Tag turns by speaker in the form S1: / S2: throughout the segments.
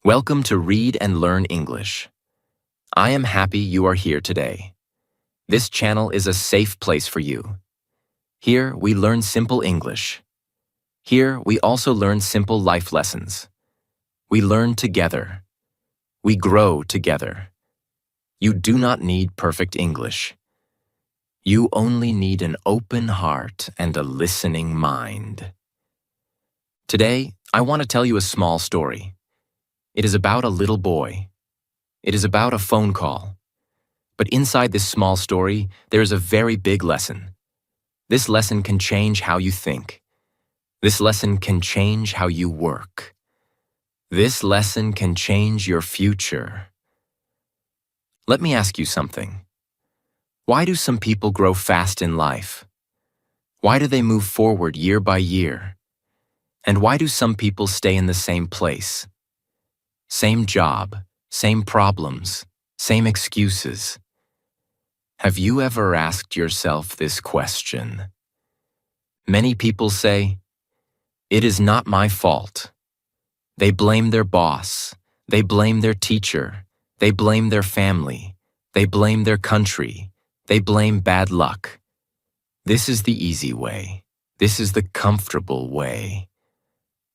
S1: Welcome to Read and Learn English. I am happy you are here today. This channel is a safe place for you. Here we learn simple English. Here we also learn simple life lessons. We learn together. We grow together. You do not need perfect English. You only need an open heart and a listening mind. Today, I want to tell you a small story. It is about a little boy. It is about a phone call. But inside this small story, there is a very big lesson. This lesson can change how you think. This lesson can change how you work. This lesson can change your future. Let me ask you something. Why do some people grow fast in life? Why do they move forward year by year? And why do some people stay in the same place? Same job, same problems, same excuses. Have you ever asked yourself this question? Many people say, "It is not my fault." They blame their boss, they blame their teacher, they blame their family, they blame their country, they blame bad luck. This is the easy way. This is the comfortable way.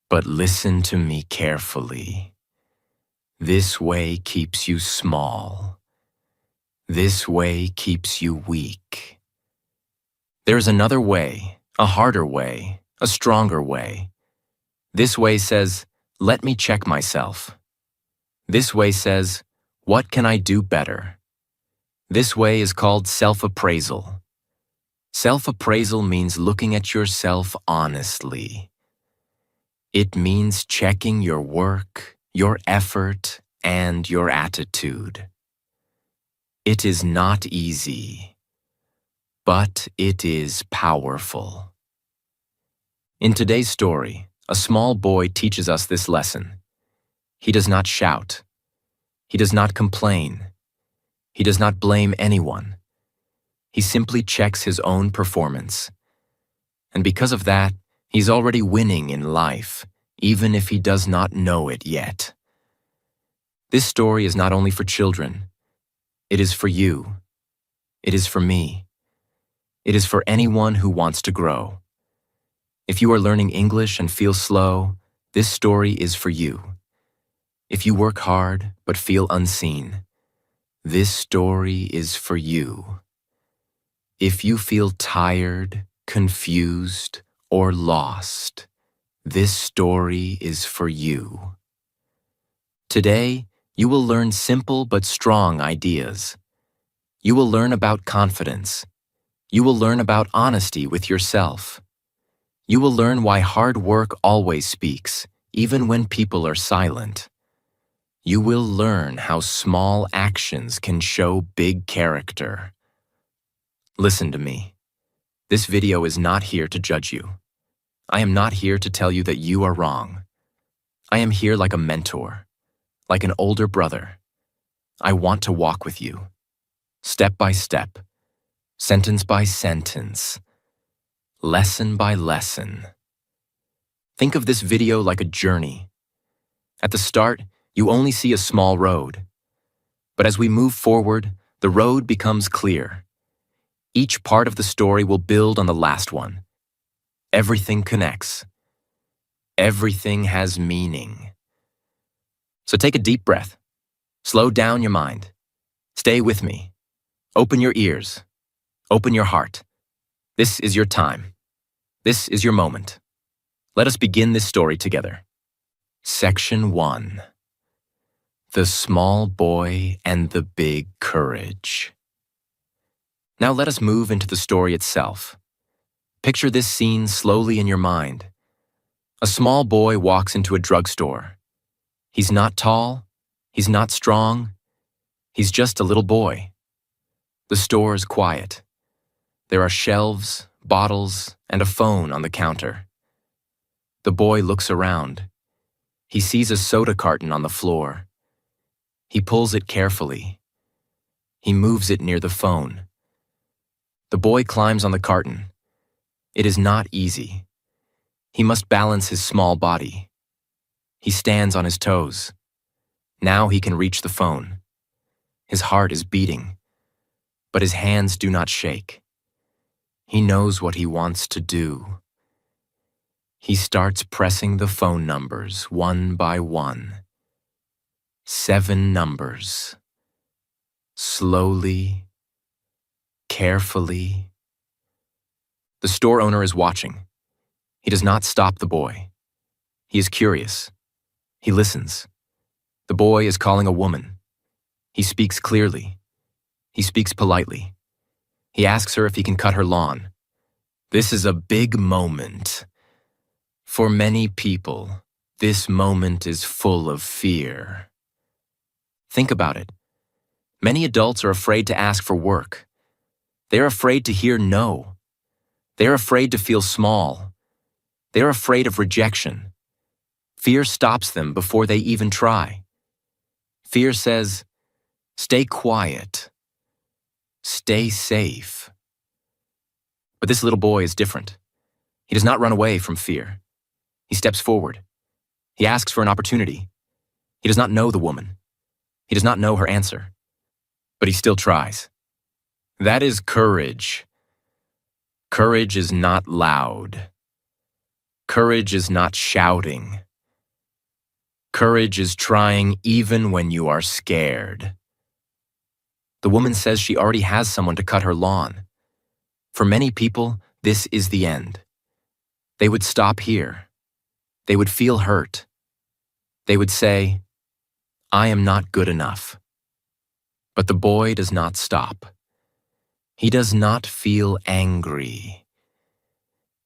S1: But listen to me carefully. This way keeps you small. This way keeps you weak. There is another way, a harder way, a stronger way. This way says, "Let me check myself." This way says, "What can I do better?" This way is called self-appraisal. Self-appraisal means looking at yourself honestly. It means checking your work, your effort, and your attitude. It is not easy, but it is powerful. In today's story, a small boy teaches us this lesson. He does not shout. He does not complain. He does not blame anyone. He simply checks his own performance. And because of that, he's already winning in life, even if he does not know it yet. This story is not only for children. It is for you. It is for me. It is for anyone who wants to grow. If you are learning English and feel slow, this story is for you. If you work hard but feel unseen, this story is for you. If you feel tired, confused, or lost, this story is for you. Today, you will learn simple but strong ideas. You will learn about confidence. You will learn about honesty with yourself. You will learn why hard work always speaks, even when people are silent. You will learn how small actions can show big character. Listen to me. This video is not here to judge you. I am not here to tell you that you are wrong. I am here like a mentor, like an older brother. I want to walk with you, step by step, sentence by sentence, lesson by lesson. Think of this video like a journey. At the start, you only see a small road. But as we move forward, the road becomes clear. Each part of the story will build on the last one. Everything connects. Everything has meaning. So take a deep breath. Slow down your mind. Stay with me. Open your ears. Open your heart. This is your time. This is your moment. Let us begin this story together. Section 1. The Small Boy and the Big Courage. Now let us move into the story itself. Picture this scene slowly in your mind. A small boy walks into a drugstore. He's not tall. He's not strong. He's just a little boy. The store is quiet. There are shelves, bottles, and a phone on the counter. The boy looks around. He sees a soda carton on the floor. He pulls it carefully. He moves it near the phone. The boy climbs on the carton. It is not easy. He must balance his small body. He stands on his toes. Now he can reach the phone. His heart is beating, but his hands do not shake. He knows what he wants to do. He starts pressing the phone numbers one by one. 7 numbers. Slowly, carefully. The store owner is watching. He does not stop the boy. He is curious. He listens. The boy is calling a woman. He speaks clearly. He speaks politely. He asks her if he can cut her lawn. This is a big moment. For many people, this moment is full of fear. Think about it. Many adults are afraid to ask for work. They are afraid to hear no. They are afraid to feel small. They are afraid of rejection. Fear stops them before they even try. Fear says, stay quiet. Stay safe. But this little boy is different. He does not run away from fear. He steps forward. He asks for an opportunity. He does not know the woman. He does not know her answer. But he still tries. That is courage. Courage is not loud. Courage is not shouting. Courage is trying even when you are scared. The woman says she already has someone to cut her lawn. For many people, this is the end. They would stop here. They would feel hurt. They would say, I am not good enough. But the boy does not stop. He does not feel angry.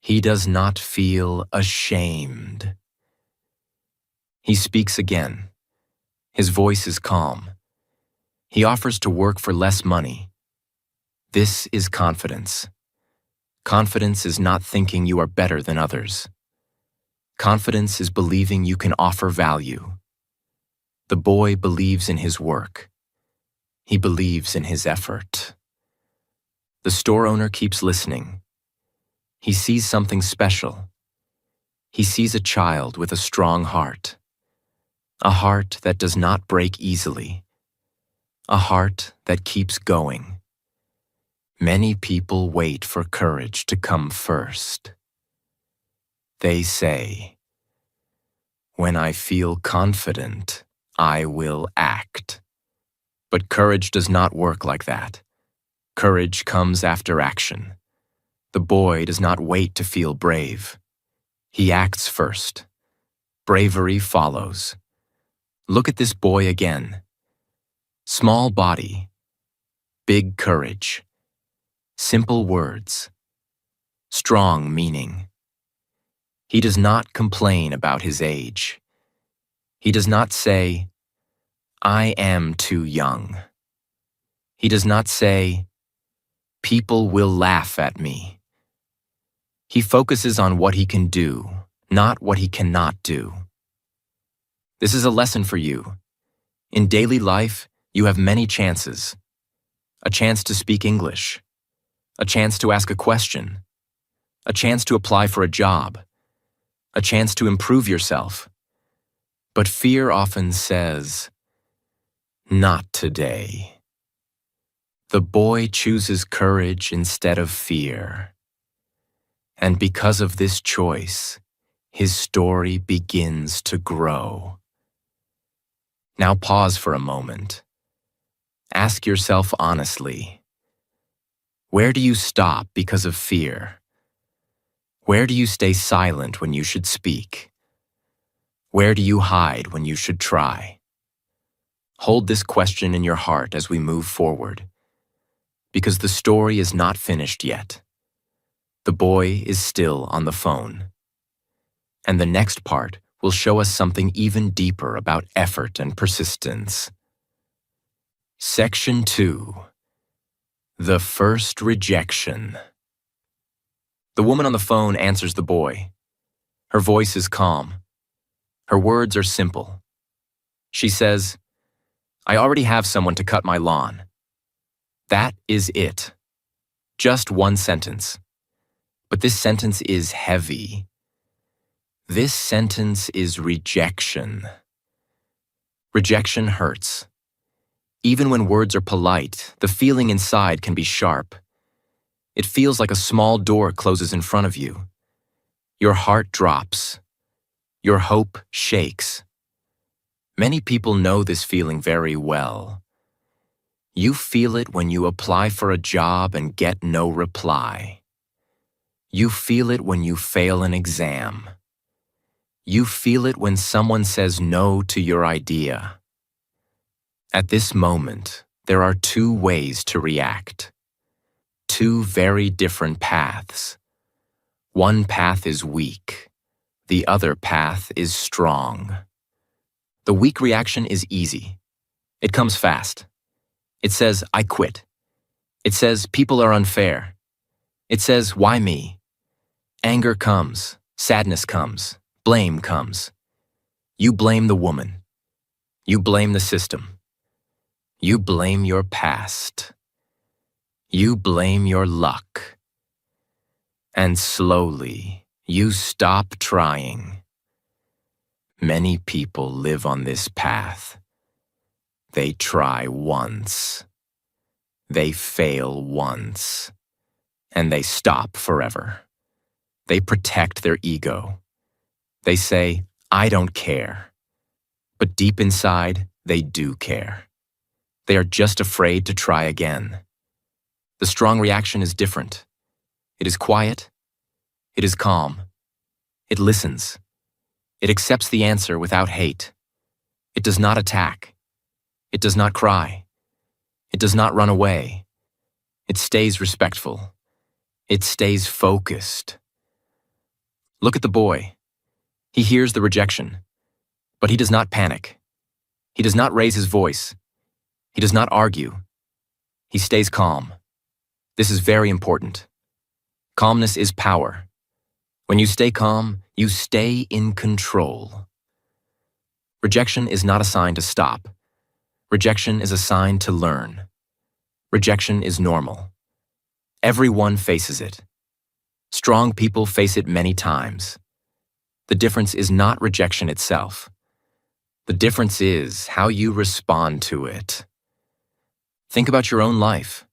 S1: He does not feel ashamed. He speaks again. His voice is calm. He offers to work for less money. This is confidence. Confidence is not thinking you are better than others. Confidence is believing you can offer value. The boy believes in his work. He believes in his effort. The store owner keeps listening. He sees something special. He sees a child with a strong heart. A heart that does not break easily. A heart that keeps going. Many people wait for courage to come first. They say, when I feel confident, I will act. But courage does not work like that. Courage comes after action. The boy does not wait to feel brave. He acts first. Bravery follows. Look at this boy again. Small body, big courage, simple words, strong meaning. He does not complain about his age. He does not say, I am too young. He does not say, people will laugh at me. He focuses on what he can do, not what he cannot do. This is a lesson for you. In daily life, you have many chances. A chance to speak English. A chance to ask a question. A chance to apply for a job. A chance to improve yourself. But fear often says, not today. The boy chooses courage instead of fear. And because of this choice, his story begins to grow. Now pause for a moment. Ask yourself honestly, where do you stop because of fear? Where do you stay silent when you should speak? Where do you hide when you should try? Hold this question in your heart as we move forward, because the story is not finished yet. The boy is still on the phone. And the next part will show us something even deeper about effort and persistence. Section 2. The First Rejection. The woman on the phone answers the boy. Her voice is calm. Her words are simple. She says, I already have someone to cut my lawn. That is it. Just one sentence. But this sentence is heavy. This sentence is rejection. Rejection hurts. Even when words are polite, the feeling inside can be sharp. It feels like a small door closes in front of you. Your heart drops. Your hope shakes. Many people know this feeling very well. You feel it when you apply for a job and get no reply. You feel it when you fail an exam. You feel it when someone says no to your idea. At this moment, there are two ways to react. Two very different paths. One path is weak. The other path is strong. The weak reaction is easy. It comes fast. It says, I quit. It says, people are unfair. It says, why me? Anger comes. Sadness comes. Blame comes. You blame the woman. You blame the system. You blame your past. You blame your luck. And slowly, you stop trying. Many people live on this path. They try once. They fail once. And they stop forever. They protect their ego. They say, I don't care. But deep inside, they do care. They are just afraid to try again. The strong reaction is different. It is quiet. It is calm. It listens. It accepts the answer without hate. It does not attack. It does not cry. It does not run away. It stays respectful. It stays focused. Look at the boy. He hears the rejection, but he does not panic. He does not raise his voice. He does not argue. He stays calm. This is very important. Calmness is power. When you stay calm, you stay in control. Rejection is not a sign to stop. Rejection is a sign to learn. Rejection is normal. Everyone faces it. Strong people face it many times. The difference is not rejection itself. The difference is how you respond to it. Think about your own life.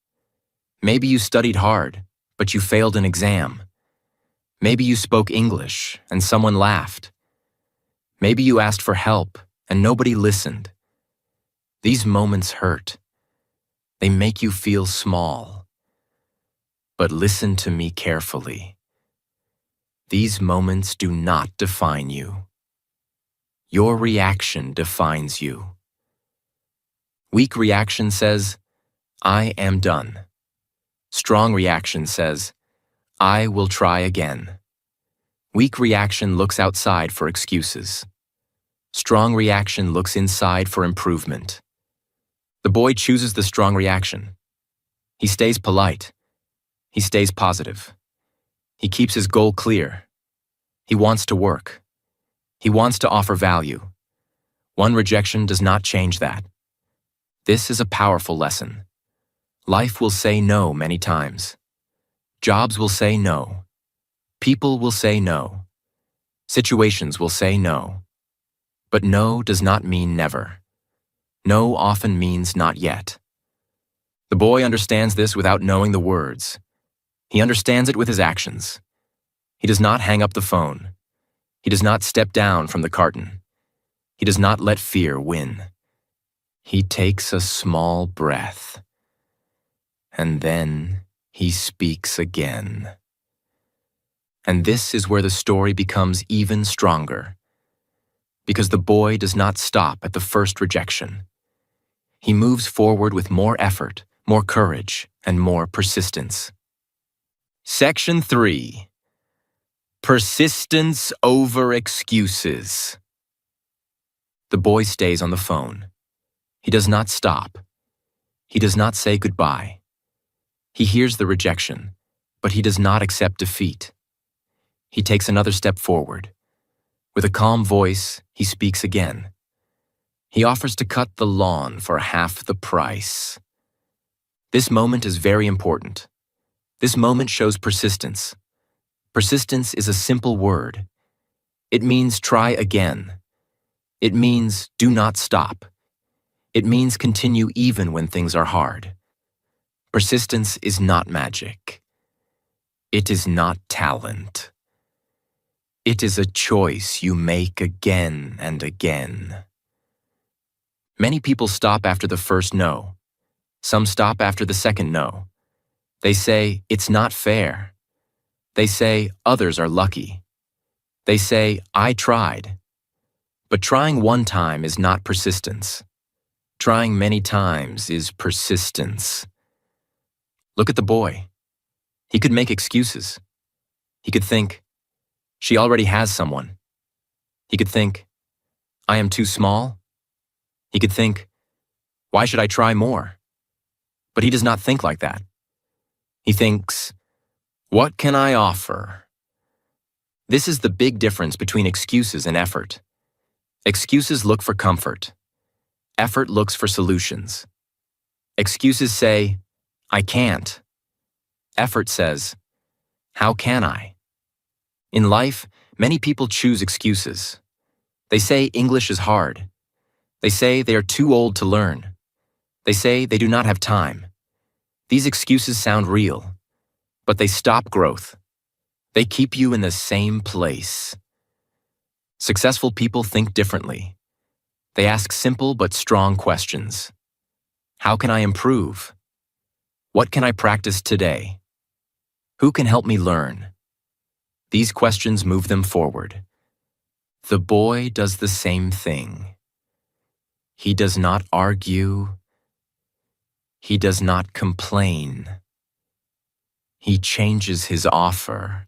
S1: Maybe you studied hard, but you failed an exam. Maybe you spoke English and someone laughed. Maybe you asked for help and nobody listened. These moments hurt. They make you feel small. But listen to me carefully. These moments do not define you. Your reaction defines you. Weak reaction says, I am done. Strong reaction says, I will try again. Weak reaction looks outside for excuses. Strong reaction looks inside for improvement. The boy chooses the strong reaction. He stays polite. He stays positive. He keeps his goal clear. He wants to work. He wants to offer value. One rejection does not change that. This is a powerful lesson. Life will say no many times. Jobs will say no. People will say no. Situations will say no. But no does not mean never. No often means not yet. The boy understands this without knowing the words. He understands it with his actions. He does not hang up the phone. He does not step down from the carton. He does not let fear win. He takes a small breath. And then he speaks again. And this is where the story becomes even stronger. Because the boy does not stop at the first rejection. He moves forward with more effort, more courage, and more persistence. Section 3. Persistence over excuses. The boy stays on the phone. He does not stop. He does not say goodbye. He hears the rejection, but he does not accept defeat. He takes another step forward. With a calm voice, he speaks again. He offers to cut the lawn for half the price. This moment is very important. This moment shows persistence. Persistence is a simple word. It means try again. It means do not stop. It means continue even when things are hard. Persistence is not magic. It is not talent. It is a choice you make again and again. Many people stop after the first no. Some stop after the second no. They say, it's not fair. They say, others are lucky. They say, I tried. But trying one time is not persistence. Trying many times is persistence. Look at the boy. He could make excuses. He could think, she already has someone. He could think, I am too small. He could think, why should I try more? But he does not think like that. He thinks, what can I offer? This is the big difference between excuses and effort. Excuses look for comfort. Effort looks for solutions. Excuses say, I can't. Effort says, how can I? In life, many people choose excuses. They say English is hard. They say they are too old to learn. They say they do not have time. These excuses sound real, but they stop growth. They keep you in the same place. Successful people think differently. They ask simple but strong questions. How can I improve? What can I practice today? Who can help me learn? These questions move them forward. The boy does the same thing. He does not argue. He does not complain. He changes his offer.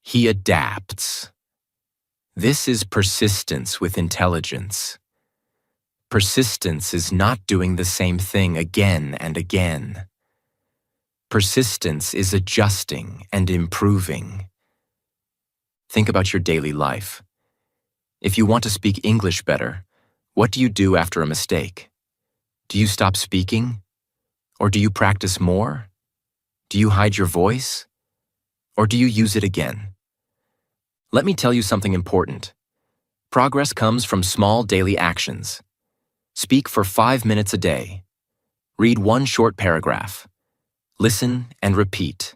S1: He adapts. This is persistence with intelligence. Persistence is not doing the same thing again and again. Persistence is adjusting and improving. Think about your daily life. If you want to speak English better, what do you do after a mistake? Do you stop speaking? Or do you practice more? Do you hide your voice? Or do you use it again? Let me tell you something important. Progress comes from small daily actions. Speak for 5 minutes a day. Read one short paragraph. Listen and repeat.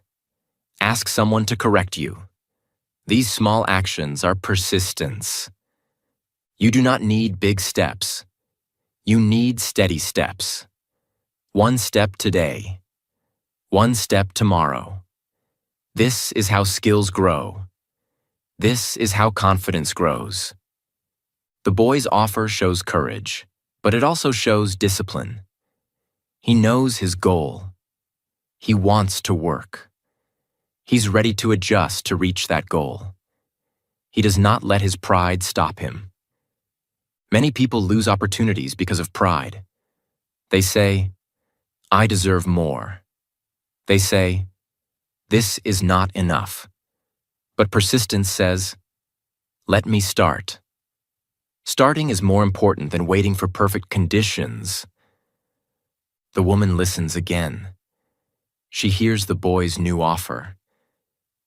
S1: Ask someone to correct you. These small actions are persistence. You do not need big steps. You need steady steps. One step today. One step tomorrow. This is how skills grow. This is how confidence grows. The boy's offer shows courage, but it also shows discipline. He knows his goal. He wants to work. He's ready to adjust to reach that goal. He does not let his pride stop him. Many people lose opportunities because of pride. They say, I deserve more. They say, this is not enough. But persistence says, let me start. Starting is more important than waiting for perfect conditions. The woman listens again. She hears the boy's new offer.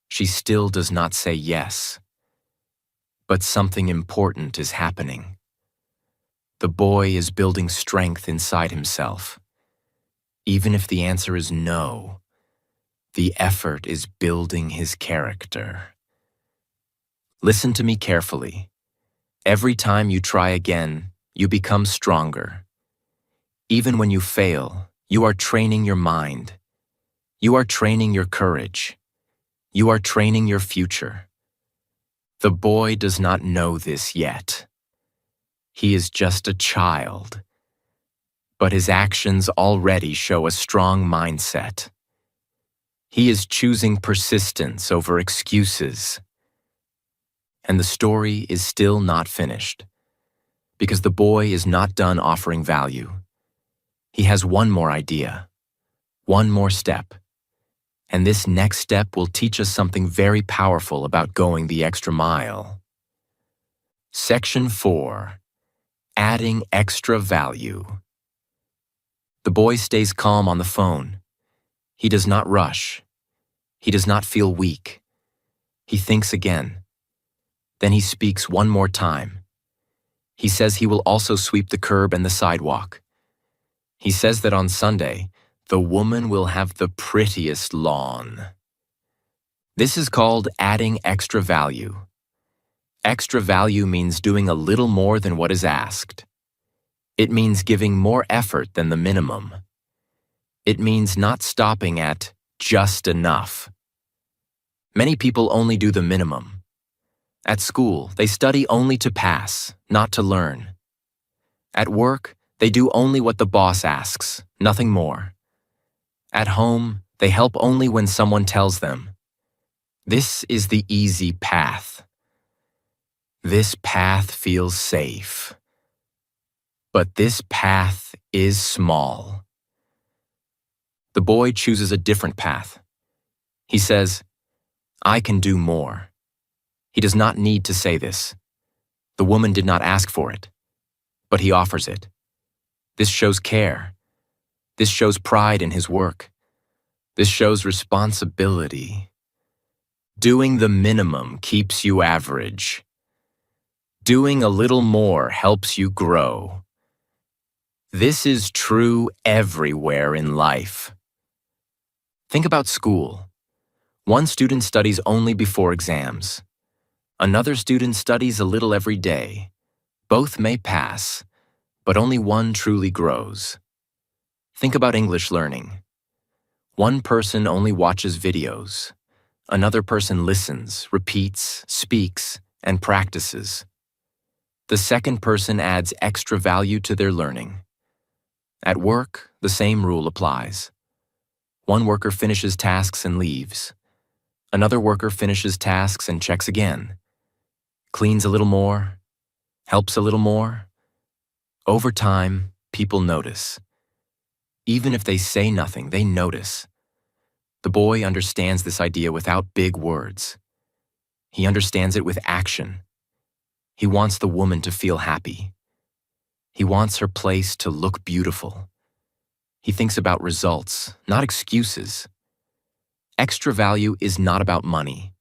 S1: She still does not say yes. But something important is happening. The boy is building strength inside himself. Even if the answer is no, the effort is building his character. Listen to me carefully. Every time you try again, you become stronger. Even when you fail, you are training your mind. You are training your courage. You are training your future. The boy does not know this yet. He is just a child. But his actions already show a strong mindset. He is choosing persistence over excuses. And the story is still not finished, because the boy is not done offering value. He has one more idea, one more step. And this next step will teach us something very powerful about going the extra mile. Section 4. Adding extra value. The boy stays calm on the phone. He does not rush. He does not feel weak. He thinks again. Then he speaks one more time. He says he will also sweep the curb and the sidewalk. He says that on Sunday, the woman will have the prettiest lawn. This is called adding extra value. Extra value means doing a little more than what is asked. It means giving more effort than the minimum. It means not stopping at just enough. Many people only do the minimum. At school, they study only to pass, not to learn. At work, they do only what the boss asks, nothing more. At home, they help only when someone tells them. This is the easy path. This path feels safe. But this path is small. The boy chooses a different path. He says, I can do more. He does not need to say this. The woman did not ask for it, but he offers it. This shows care. This shows pride in his work. This shows responsibility. Doing the minimum keeps you average. Doing a little more helps you grow. This is true everywhere in life. Think about school. One student studies only before exams. Another student studies a little every day. Both may pass, but only one truly grows. Think about English learning. One person only watches videos. Another person listens, repeats, speaks, and practices. The second person adds extra value to their learning. At work, the same rule applies. One worker finishes tasks and leaves. Another worker finishes tasks and checks again. Cleans a little more, helps a little more. Over time, people notice. Even if they say nothing, they notice. The boy understands this idea without big words. He understands it with action. He wants the woman to feel happy. He wants her place to look beautiful. He thinks about results, not excuses. Extra value is not about money.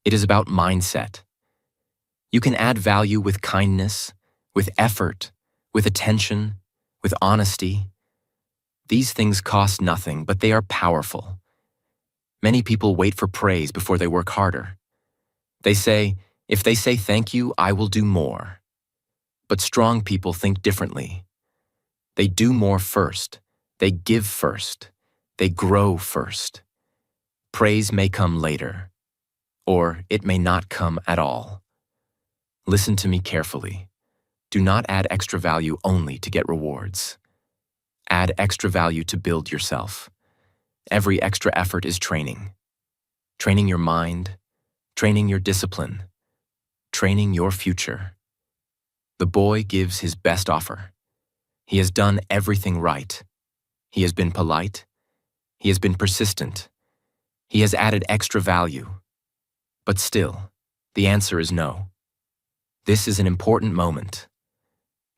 S1: It is about mindset. You can add value with kindness, with effort, with attention, with honesty. These things cost nothing, but they are powerful. Many people wait for praise before they work harder. They say, if they say thank you, I will do more. But strong people think differently. They do more first. They give first. They grow first. Praise may come later, or it may not come at all. Listen to me carefully. Do not add extra value only to get rewards. Add extra value to build yourself. Every extra effort is training. Training your mind, training your discipline, training your future. The boy gives his best offer. He has done everything right. He has been polite. He has been persistent. He has added extra value. But still, the answer is no. This is an important moment.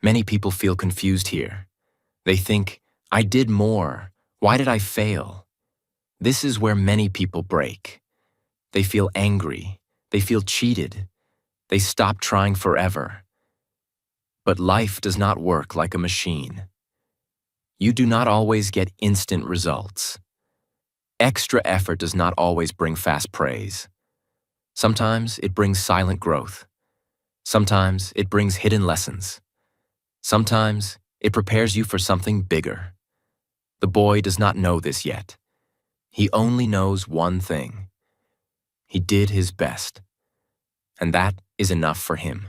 S1: Many people feel confused here. They think, I did more. Why did I fail? This is where many people break. They feel angry. They feel cheated. They stop trying forever. But life does not work like a machine. You do not always get instant results. Extra effort does not always bring fast praise. Sometimes it brings silent growth. Sometimes it brings hidden lessons. Sometimes it prepares you for something bigger. The boy does not know this yet. He only knows one thing. He did his best. And that is enough for him.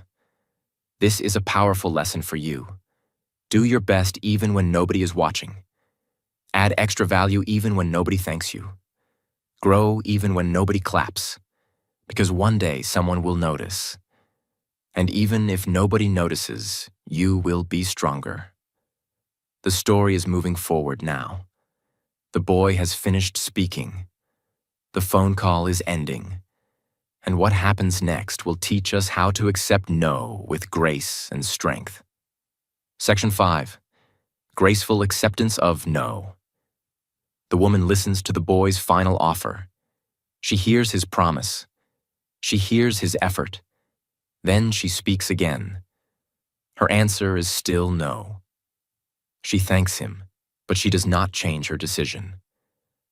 S1: This is a powerful lesson for you. Do your best even when nobody is watching. Add extra value even when nobody thanks you. Grow even when nobody claps. Because one day someone will notice. And even if nobody notices, you will be stronger. The story is moving forward now. The boy has finished speaking. The phone call is ending. And what happens next will teach us how to accept no with grace and strength. Section 5. Graceful acceptance of no. The woman listens to the boy's final offer. She hears his promise. She hears his effort. Then she speaks again. Her answer is still no. She thanks him, but she does not change her decision.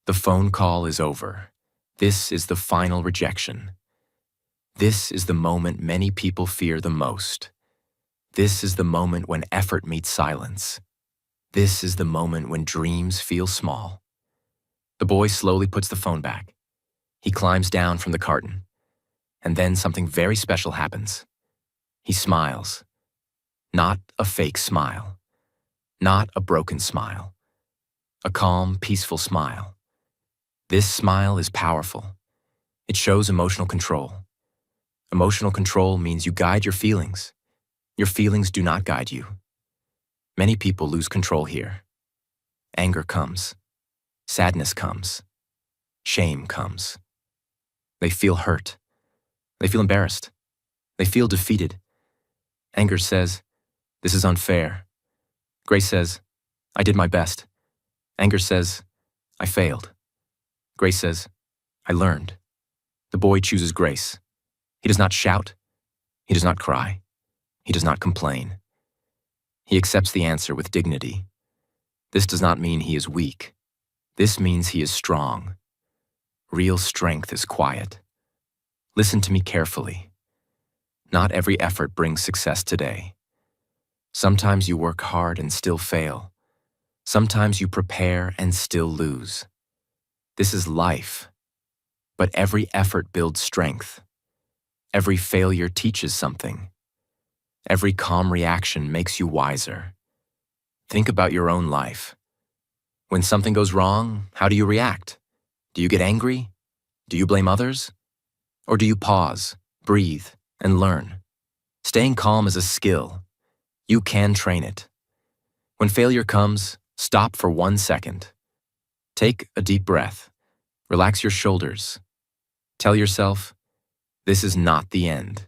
S1: The phone call is over. This is the final rejection. This is the moment many people fear the most. This is the moment when effort meets silence. This is the moment when dreams feel small. The boy slowly puts the phone back. He climbs down from the carton. And then something very special happens. He smiles. Not a fake smile. Not a broken smile. A calm, peaceful smile. This smile is powerful. It shows emotional control. Emotional control means you guide your feelings. Your feelings do not guide you. Many people lose control here. Anger comes. Sadness comes. Shame comes. They feel hurt. They feel embarrassed. They feel defeated. Anger says, "This is unfair." Grace says, "I did my best." Anger says, "I failed." Grace says, "I learned." The boy chooses grace. He does not shout. He does not cry. He does not complain. He accepts the answer with dignity. This does not mean he is weak. This means he is strong. Real strength is quiet. Listen to me carefully. Not every effort brings success today. Sometimes you work hard and still fail. Sometimes you prepare and still lose. This is life. But every effort builds strength. Every failure teaches something. Every calm reaction makes you wiser. Think about your own life. When something goes wrong, how do you react? Do you get angry? Do you blame others? Or do you pause, breathe, and learn? Staying calm is a skill. You can train it. When failure comes, stop for 1 second. Take a deep breath. Relax your shoulders. Tell yourself, this is not the end.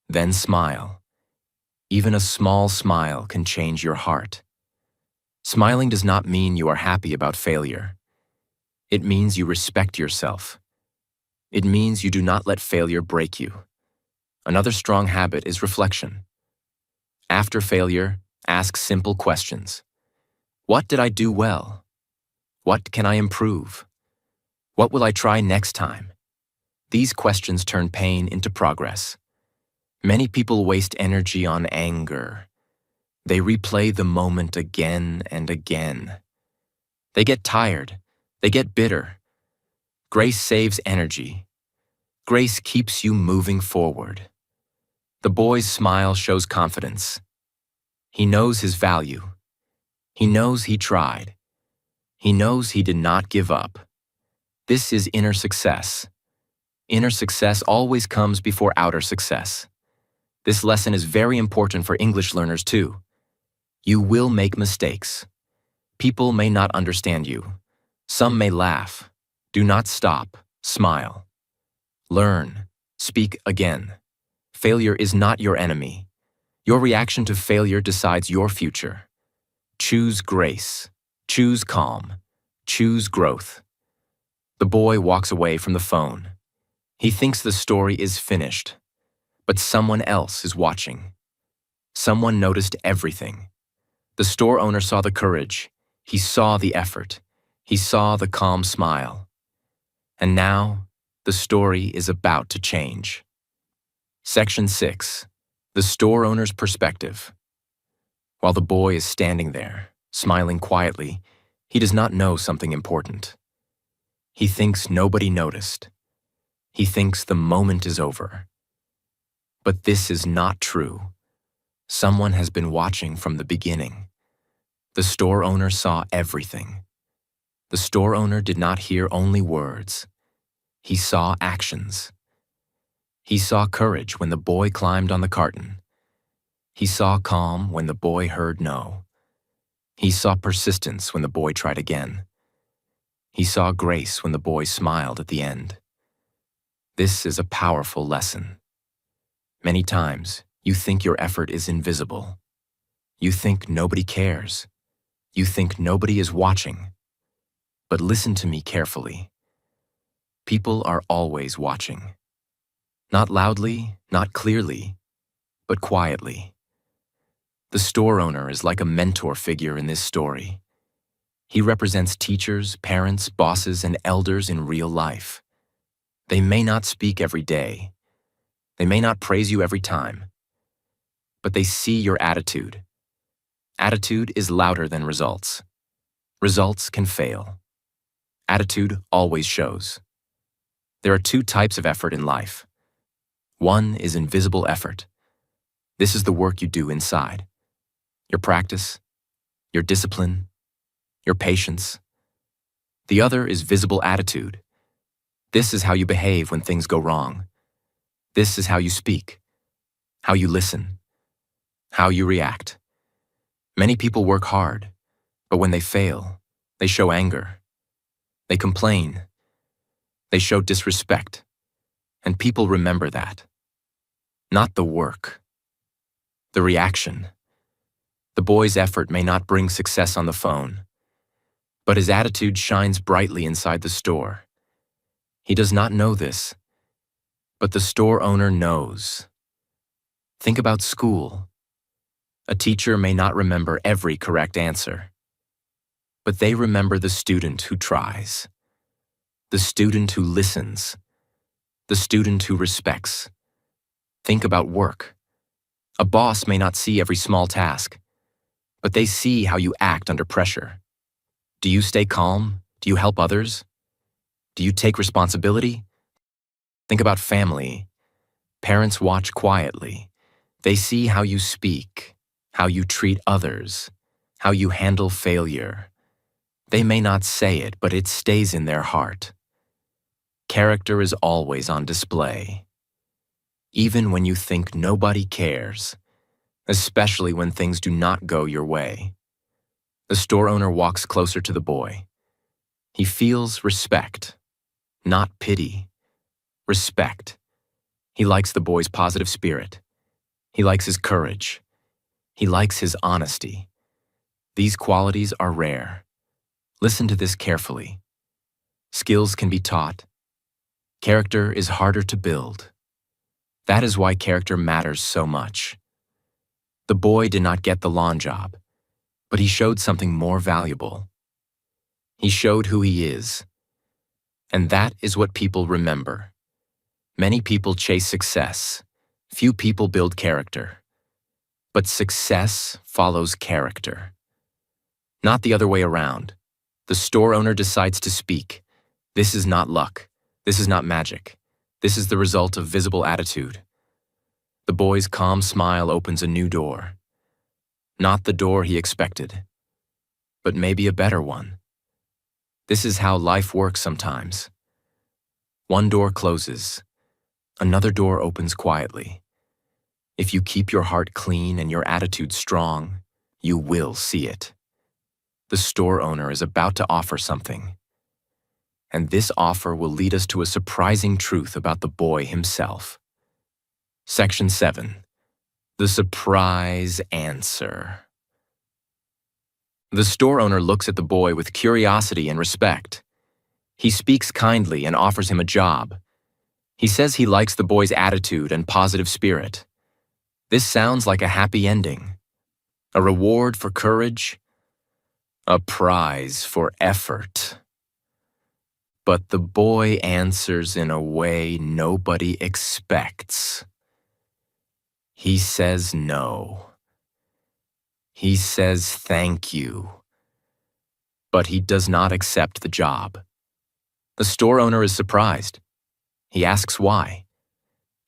S1: Then smile. Even a small smile can change your heart. Smiling does not mean you are happy about failure. It means you respect yourself. It means you do not let failure break you. Another strong habit is reflection. After failure, ask simple questions. What did I do well? What can I improve? What will I try next time? These questions turn pain into progress. Many people waste energy on anger. They replay the moment again and again. They get tired. They get bitter. Grace saves energy. Grace keeps you moving forward. The boy's smile shows confidence. He knows his value. He knows he tried. He knows he did not give up. This is inner success. Inner success always comes before outer success. This lesson is very important for English learners too. You will make mistakes. People may not understand you. Some may laugh. Do not stop. Smile. Learn. Speak again. Failure is not your enemy. Your reaction to failure decides your future. Choose grace. Choose calm. Choose growth. The boy walks away from the phone. He thinks the story is finished. But someone else is watching. Someone noticed everything. The store owner saw the courage. He saw the effort. He saw the calm smile. And now, the story is about to change. Section 6. The store owner's perspective. While the boy is standing there, smiling quietly, he does not know something important. He thinks nobody noticed. He thinks the moment is over. But this is not true. Someone has been watching from the beginning. The store owner saw everything. The store owner did not hear only words. He saw actions. He saw courage when the boy climbed on the carton. He saw calm when the boy heard no. He saw persistence when the boy tried again. He saw grace when the boy smiled at the end. This is a powerful lesson. Many times, you think your effort is invisible. You think nobody cares. You think nobody is watching. But listen to me carefully. People are always watching. Not loudly, not clearly, but quietly. The store owner is like a mentor figure in this story. He represents teachers, parents, bosses, and elders in real life. They may not speak every day. They may not praise you every time. But they see your attitude. Attitude is louder than results. Results can fail. Attitude always shows. There are two types of effort in life. One is invisible effort. This is the work you do inside. Your practice, your discipline, your patience. The other is visible attitude. This is how you behave when things go wrong. This is how you speak, how you listen, how you react. Many people work hard, but when they fail, they show anger. They complain. They show disrespect. And people remember that. Not the work. The reaction. The boy's effort may not bring success on the phone, but his attitude shines brightly inside the store. He does not know this, but the store owner knows. Think about school. A teacher may not remember every correct answer, but they remember the student who tries, the student who listens, the student who respects. Think about work. A boss may not see every small task, but they see how you act under pressure. Do you stay calm? Do you help others? Do you take responsibility? Think about family. Parents watch quietly. They see how you speak, how you treat others, how you handle failure. They may not say it, but it stays in their heart. Character is always on display. Even when you think nobody cares, especially when things do not go your way. The store owner walks closer to the boy. He feels respect, not pity. Respect. He likes the boy's positive spirit. He likes his courage. He likes his honesty. These qualities are rare. Listen to this carefully. Skills can be taught. Character is harder to build. That is why character matters so much. The boy did not get the lawn job, but he showed something more valuable. He showed who he is. And that is what people remember. Many people chase success. Few people build character. But success follows character. Not the other way around. The store owner decides to speak. This is not luck. This is not magic. This is the result of visible attitude. The boy's calm smile opens a new door. Not the door he expected, but maybe a better one. This is how life works sometimes. One door closes. Another door opens quietly. If you keep your heart clean and your attitude strong, you will see it. The store owner is about to offer something. And this offer will lead us to a surprising truth about the boy himself. Section 7. The surprise answer. The store owner looks at the boy with curiosity and respect. He speaks kindly and offers him a job. He says he likes the boy's attitude and positive spirit. This sounds like a happy ending. A reward for courage. A prize for effort. But the boy answers in a way nobody expects. He says no. He says thank you. But he does not accept the job. The store owner is surprised. He asks why.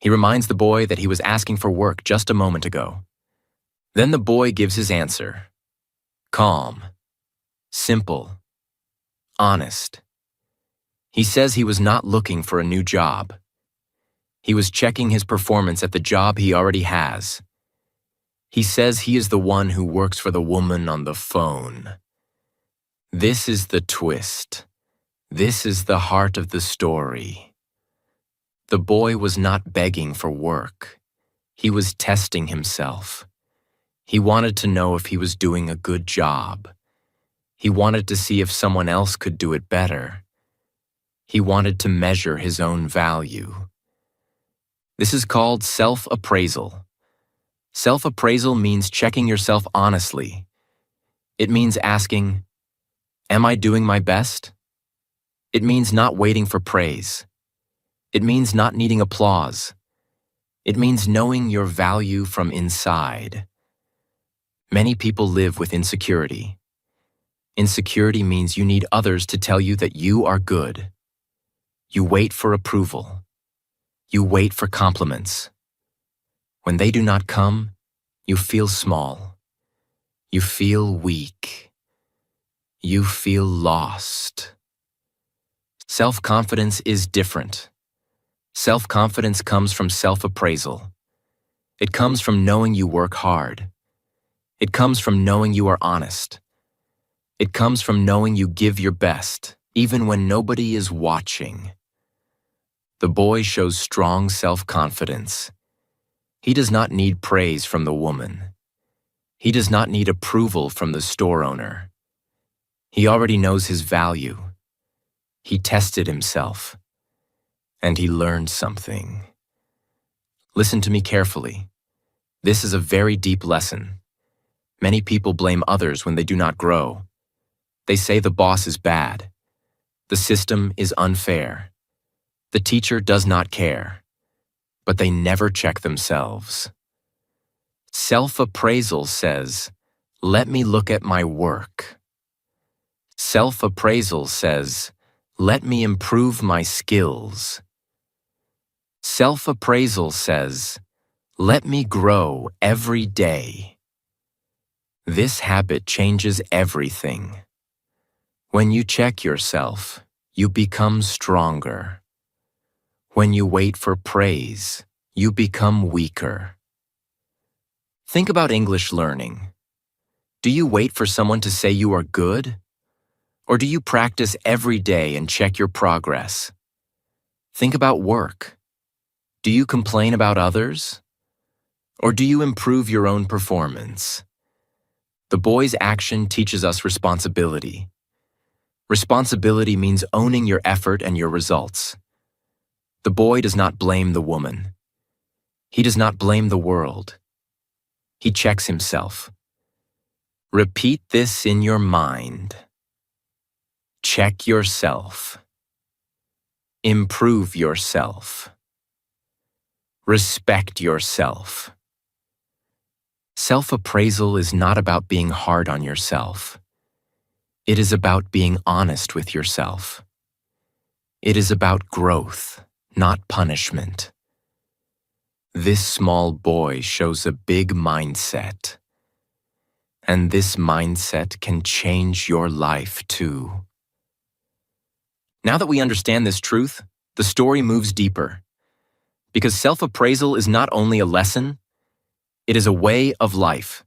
S1: He reminds the boy that he was asking for work just a moment ago. Then the boy gives his answer. Calm. Simple. Honest. He says he was not looking for a new job. He was checking his performance at the job he already has. He says he is the one who works for the woman on the phone. This is the twist. This is the heart of the story. The boy was not begging for work. He was testing himself. He wanted to know if he was doing a good job. He wanted to see if someone else could do it better. He wanted to measure his own value. This is called self-appraisal. Self-appraisal means checking yourself honestly. It means asking, am I doing my best? It means not waiting for praise. It means not needing applause. It means knowing your value from inside. Many people live with insecurity. Insecurity means you need others to tell you that you are good. You wait for approval. You wait for compliments. When they do not come, you feel small. You feel weak. You feel lost. Self-confidence is different. Self-confidence comes from self-appraisal. It comes from knowing you work hard. It comes from knowing you are honest. It comes from knowing you give your best, even when nobody is watching. The boy shows strong self-confidence. He does not need praise from the woman. He does not need approval from the store owner. He already knows his value. He tested himself, and he learned something. Listen to me carefully. This is a very deep lesson. Many people blame others when they do not grow. They say the boss is bad. The system is unfair. The teacher does not care. But they never check themselves. Self-appraisal says, let me look at my work. Self-appraisal says, let me improve my skills. Self-appraisal says, let me grow every day. This habit changes everything. When you check yourself, you become stronger. When you wait for praise, you become weaker. Think about English learning. Do you wait for someone to say you are good? Or do you practice every day and check your progress? Think about work. Do you complain about others? Or do you improve your own performance? The boy's action teaches us responsibility. Responsibility means owning your effort and your results. The boy does not blame the woman. He does not blame the world. He checks himself. Repeat this in your mind. Check yourself. Improve yourself. Respect yourself. Self-appraisal is not about being hard on yourself. It is about being honest with yourself. It is about growth, not punishment. This small boy shows a big mindset. And this mindset can change your life too. Now that we understand this truth, the story moves deeper. Because self-appraisal is not only a lesson, it is a way of life.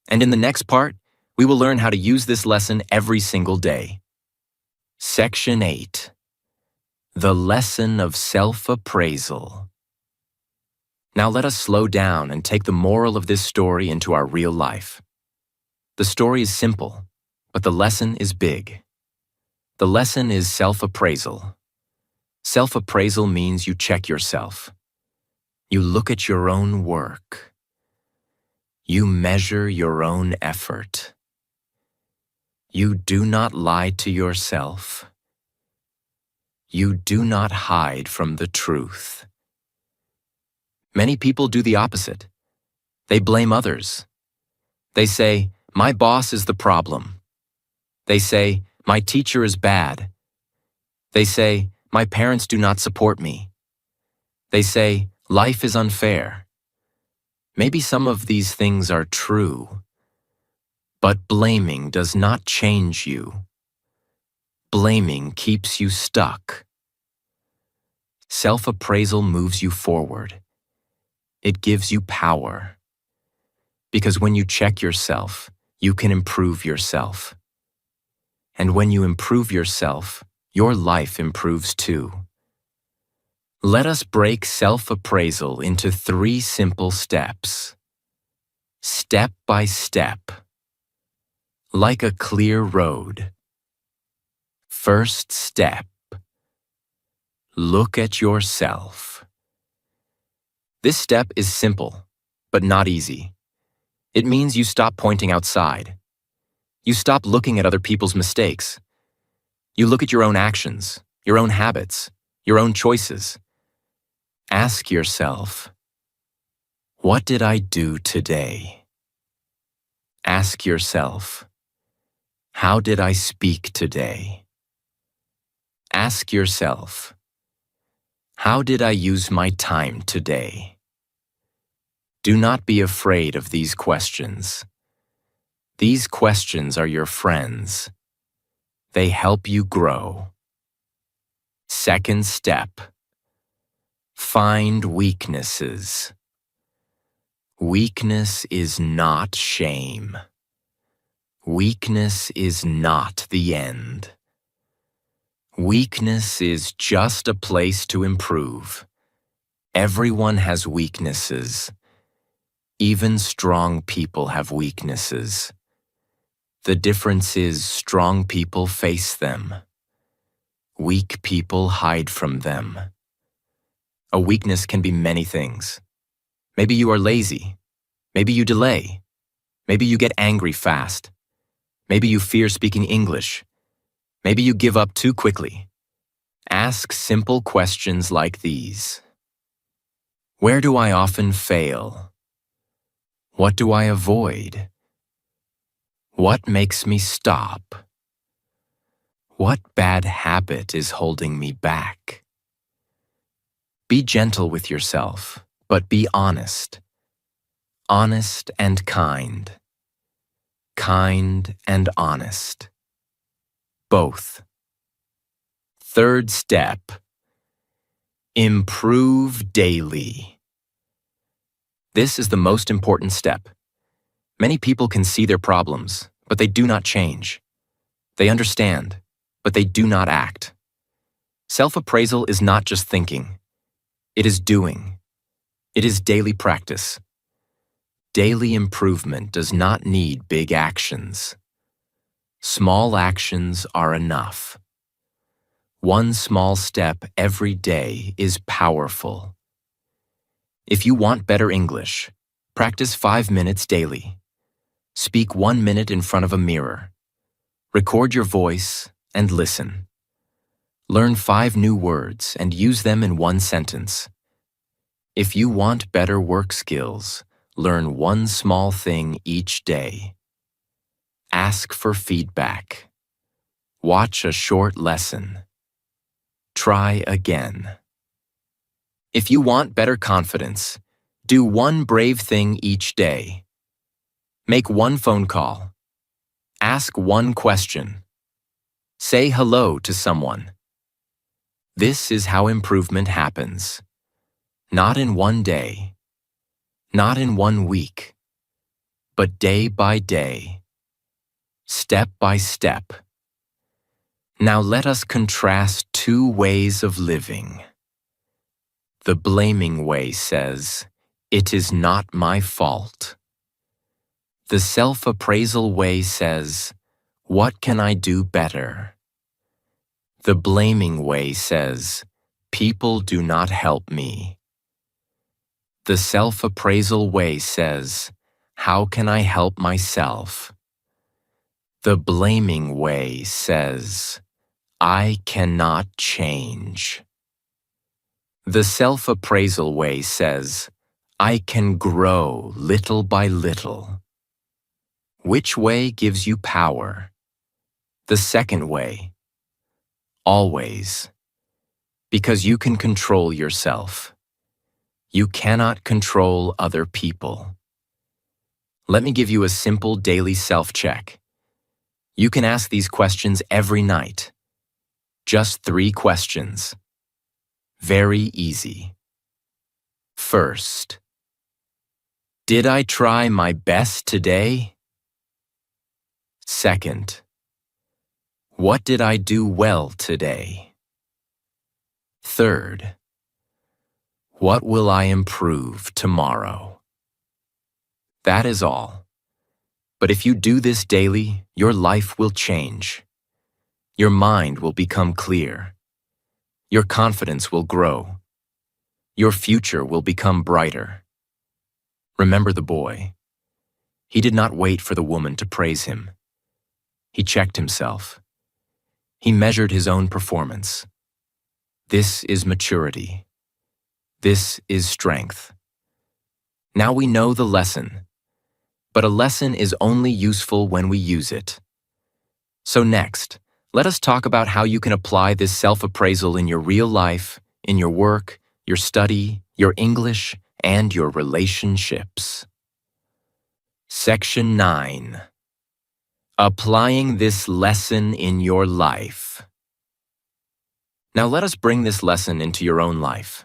S1: And in the next part, we will learn how to use this lesson every single day. Section 8. The Lesson of Self-Appraisal. Now let us slow down and take the moral of this story into our real life. The story is simple, but the lesson is big. The lesson is self-appraisal. Self-appraisal means you check yourself. You look at your own work. You measure your own effort. You do not lie to yourself. You do not hide from the truth. Many people do the opposite. They blame others. They say, my boss is the problem. They say, my teacher is bad. They say, my parents do not support me. They say, life is unfair. Maybe some of these things are true. But blaming does not change you. Blaming keeps you stuck. Self-appraisal moves you forward. It gives you power. Because when you check yourself, you can improve yourself. And when you improve yourself, your life improves too. Let us break self-appraisal into 3 simple steps. Step by step. Like a clear road. First step. Look at yourself. This step is simple, but not easy. It means you stop pointing outside. You stop looking at other people's mistakes. You look at your own actions, your own habits, your own choices. Ask yourself, what did I do today? Ask yourself, how did I speak today? Ask yourself, how did I use my time today? Do not be afraid of these questions. These questions are your friends. They help you grow. Second step, find weaknesses. Weakness is not shame. Weakness is not the end. Weakness is just a place to improve. Everyone has weaknesses. Even strong people have weaknesses. The difference is strong people face them. Weak people hide from them. A weakness can be many things. Maybe you are lazy. Maybe you delay. Maybe you get angry fast. Maybe you fear speaking English. Maybe you give up too quickly. Ask simple questions like these. Where do I often fail? What do I avoid? What makes me stop? What bad habit is holding me back? Be gentle with yourself, but be honest. Honest and kind. Kind and honest. Both. Third step, improve daily. This is the most important step. Many people can see their problems, but they do not change. They understand, but they do not act. Self-appraisal is not just thinking. It is doing. It is daily practice. Daily improvement does not need big actions. Small actions are enough. One small step every day is powerful. If you want better English, practice 5 minutes daily. Speak 1 minute in front of a mirror. Record your voice and listen. Learn 5 new words and use them in 1 sentence. If you want better work skills, learn 1 small thing each day. Ask for feedback. Watch a short lesson. Try again. If you want better confidence, do 1 brave thing each day. Make 1 phone call. Ask 1 question. Say hello to someone. This is how improvement happens. Not in 1 day, not in 1 week, but day by day, step by step. Now let us contrast 2 ways of living. The blaming way says, "It is not my fault." The self-appraisal way says, "What can I do better?" The blaming way says, "People do not help me." The self-appraisal way says, "How can I help myself?" The blaming way says, "I cannot change." The self-appraisal way says, "I can grow little by little." Which way gives you power? The second way. Always. Because you can control yourself. You cannot control other people. Let me give you a simple daily self-check. You can ask these questions every night. Just 3 questions. Very easy. First, did I try my best today? Second, what did I do well today? Third, what will I improve tomorrow? That is all. But if you do this daily, your life will change. Your mind will become clear. Your confidence will grow. Your future will become brighter. Remember the boy. He did not wait for the woman to praise him. He checked himself. He measured his own performance. This is maturity. This is strength. Now we know the lesson, but a lesson is only useful when we use it. So next, let us talk about how you can apply this self-appraisal in your real life, in your work, your study, your English, and your relationships. Section 9. Applying this lesson in your life. Now let us bring this lesson into your own life.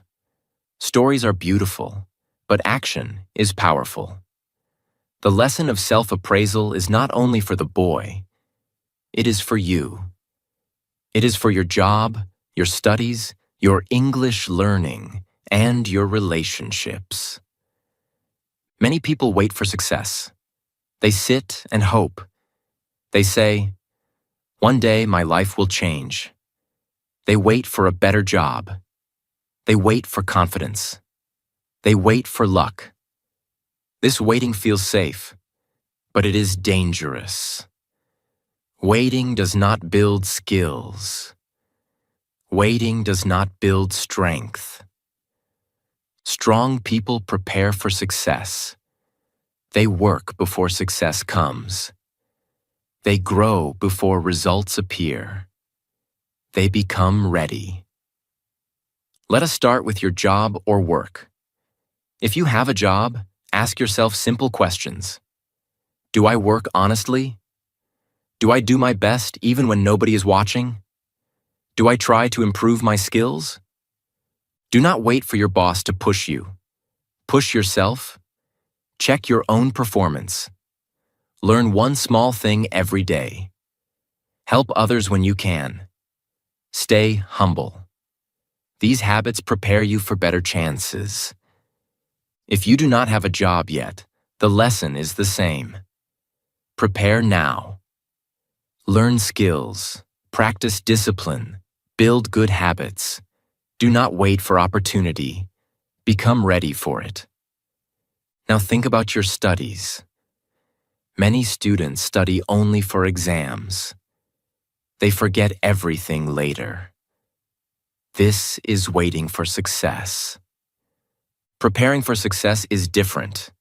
S1: Stories are beautiful, but action is powerful. The lesson of self-appraisal is not only for the boy, it is for you. It is for your job, your studies, your English learning, and your relationships. Many people wait for success. They sit and hope. They say, "One day my life will change." They wait for a better job. They wait for confidence. They wait for luck. This waiting feels safe, but it is dangerous. Waiting does not build skills. Waiting does not build strength. Strong people prepare for success. They work before success comes. They grow before results appear. They become ready. Let us start with your job or work. If you have a job, ask yourself simple questions. Do I work honestly? Do I do my best even when nobody is watching? Do I try to improve my skills? Do not wait for your boss to push you. Push yourself. Check your own performance. Learn one small thing every day. Help others when you can. Stay humble. These habits prepare you for better chances. If you do not have a job yet, the lesson is the same. Prepare now. Learn skills, practice discipline, build good habits. Do not wait for opportunity. Become ready for it. Now think about your studies. Many students study only for exams. They forget everything later. This is waiting for success. Preparing for success is different.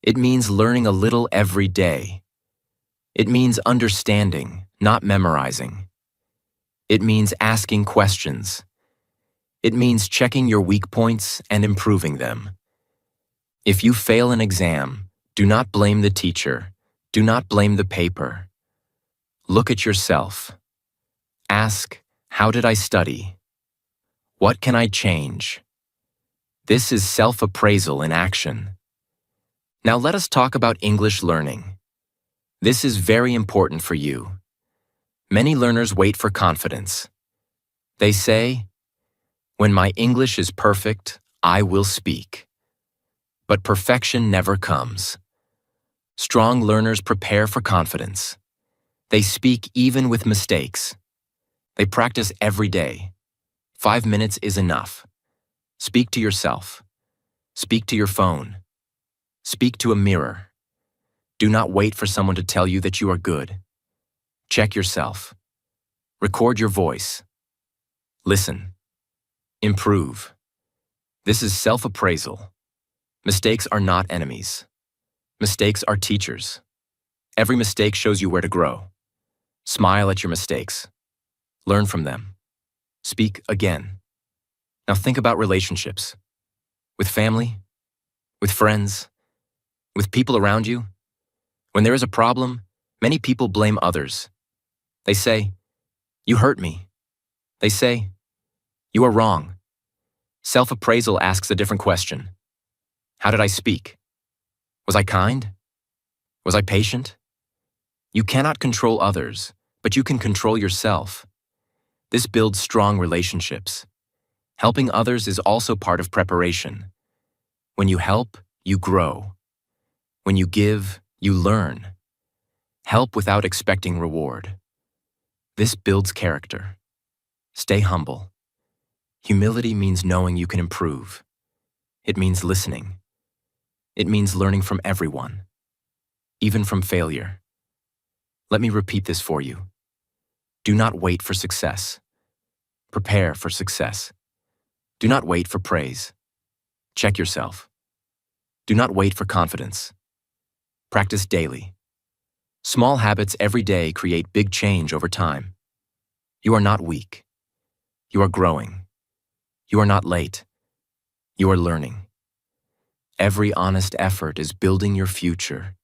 S1: It means learning a little every day. It means understanding, not memorizing. It means asking questions. It means checking your weak points and improving them. If you fail an exam, do not blame the teacher. Do not blame the paper. Look at yourself. Ask, how did I study? What can I change? This is self-appraisal in action. Now let us talk about English learning. This is very important for you. Many learners wait for confidence. They say, "When my English is perfect, I will speak." But perfection never comes. Strong learners prepare for confidence. They speak even with mistakes. They practice every day. 5 minutes is enough. Speak to yourself. Speak to your phone. Speak to a mirror. Do not wait for someone to tell you that you are good. Check yourself. Record your voice. Listen. Improve. This is self-appraisal. Mistakes are not enemies. Mistakes are teachers. Every mistake shows you where to grow. Smile at your mistakes. Learn from them. Speak again. Now think about relationships. With family, with friends, with people around you. When there is a problem, many people blame others. They say, "You hurt me." They say, "You are wrong." Self-appraisal asks a different question. How did I speak? Was I kind? Was I patient? You cannot control others, but you can control yourself. This builds strong relationships. Helping others is also part of preparation. When you help, you grow. When you give, you learn. Help without expecting reward. This builds character. Stay humble. Humility means knowing you can improve. It means listening. It means learning from everyone, even from failure. Let me repeat this for you. Do not wait for success. Prepare for success. Do not wait for praise. Check yourself. Do not wait for confidence. Practice daily. Small habits every day create big change over time. You are not weak. You are growing. You are not late. You are learning. Every honest effort is building your future,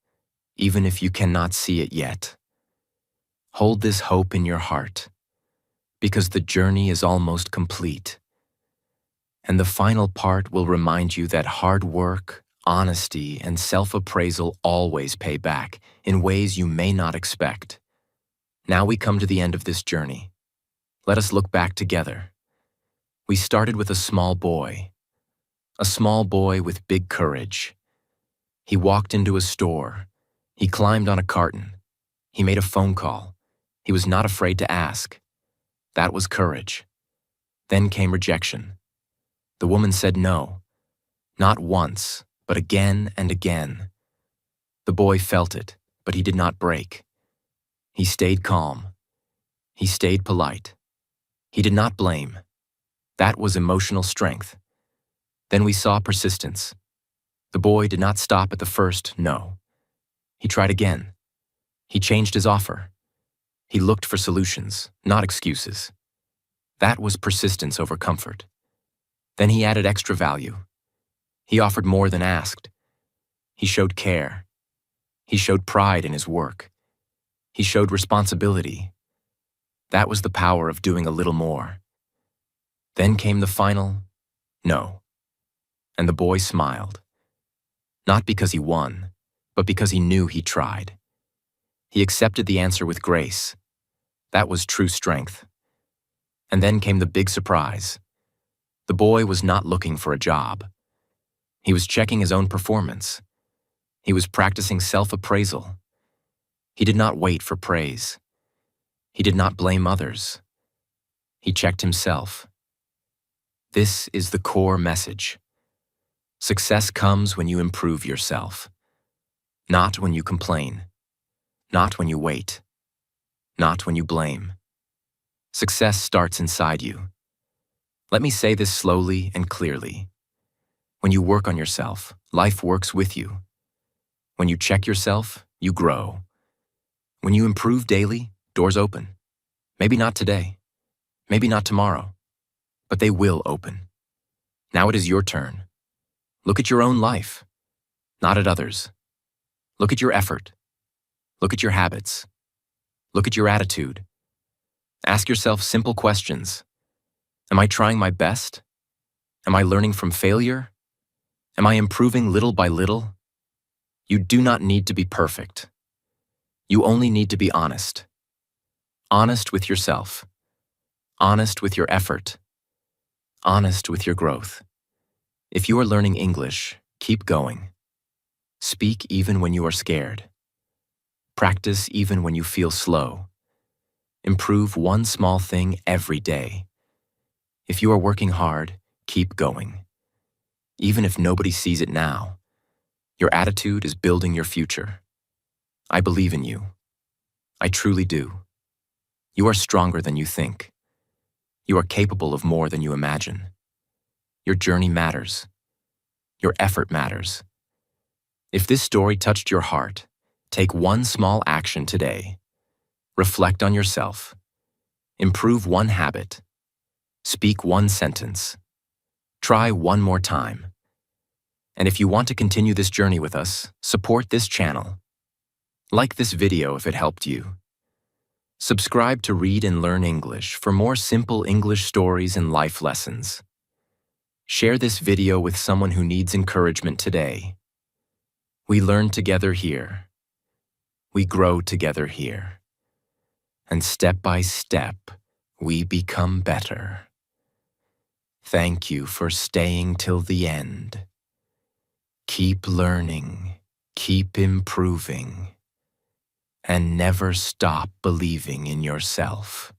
S1: even if you cannot see it yet. Hold this hope in your heart, because the journey is almost complete. And the final part will remind you that hard work, honesty, and self-appraisal always pay back in ways you may not expect. Now we come to the end of this journey. Let us look back together. We started with a small boy with big courage. He walked into a store. He climbed on a carton. He made a phone call. He was not afraid to ask. That was courage. Then came rejection. The woman said no, not once, but again and again. The boy felt it, but he did not break. He stayed calm. He stayed polite. He did not blame. That was emotional strength. Then we saw persistence. The boy did not stop at the first no. He tried again. He changed his offer. He looked for solutions, not excuses. That was persistence over comfort. Then he added extra value. He offered more than asked. He showed care. He showed pride in his work. He showed responsibility. That was the power of doing a little more. Then came the final no. And the boy smiled. Not because he won, but because he knew he tried. He accepted the answer with grace. That was true strength. And then came the big surprise. The boy was not looking for a job. He was checking his own performance. He was practicing self-appraisal. He did not wait for praise. He did not blame others. He checked himself. This is the core message. Success comes when you improve yourself. Not when you complain. Not when you wait. Not when you blame. Success starts inside you. Let me say this slowly and clearly. When you work on yourself, life works with you. When you check yourself, you grow. When you improve daily, doors open. Maybe not today, maybe not tomorrow, but they will open. Now it is your turn. Look at your own life, not at others. Look at your effort. Look at your habits. Look at your attitude. Ask yourself simple questions. Am I trying my best? Am I learning from failure? Am I improving little by little? You do not need to be perfect. You only need to be honest. Honest with yourself. Honest with your effort. Honest with your growth. If you are learning English, keep going. Speak even when you are scared. Practice even when you feel slow. Improve one small thing every day. If you are working hard, keep going. Even if nobody sees it now, your attitude is building your future. I believe in you. I truly do. You are stronger than you think. You are capable of more than you imagine. Your journey matters. Your effort matters. If this story touched your heart, take one small action today. Reflect on yourself. Improve one habit. Speak one sentence. Try one more time. And if you want to continue this journey with us, support this channel. Like this video if it helped you. Subscribe to Read and Learn English for more simple English stories and life lessons. Share this video with someone who needs encouragement today. We learn together here. We grow together here. And step by step, we become better. Thank you for staying till the end. Keep learning, keep improving, and never stop believing in yourself.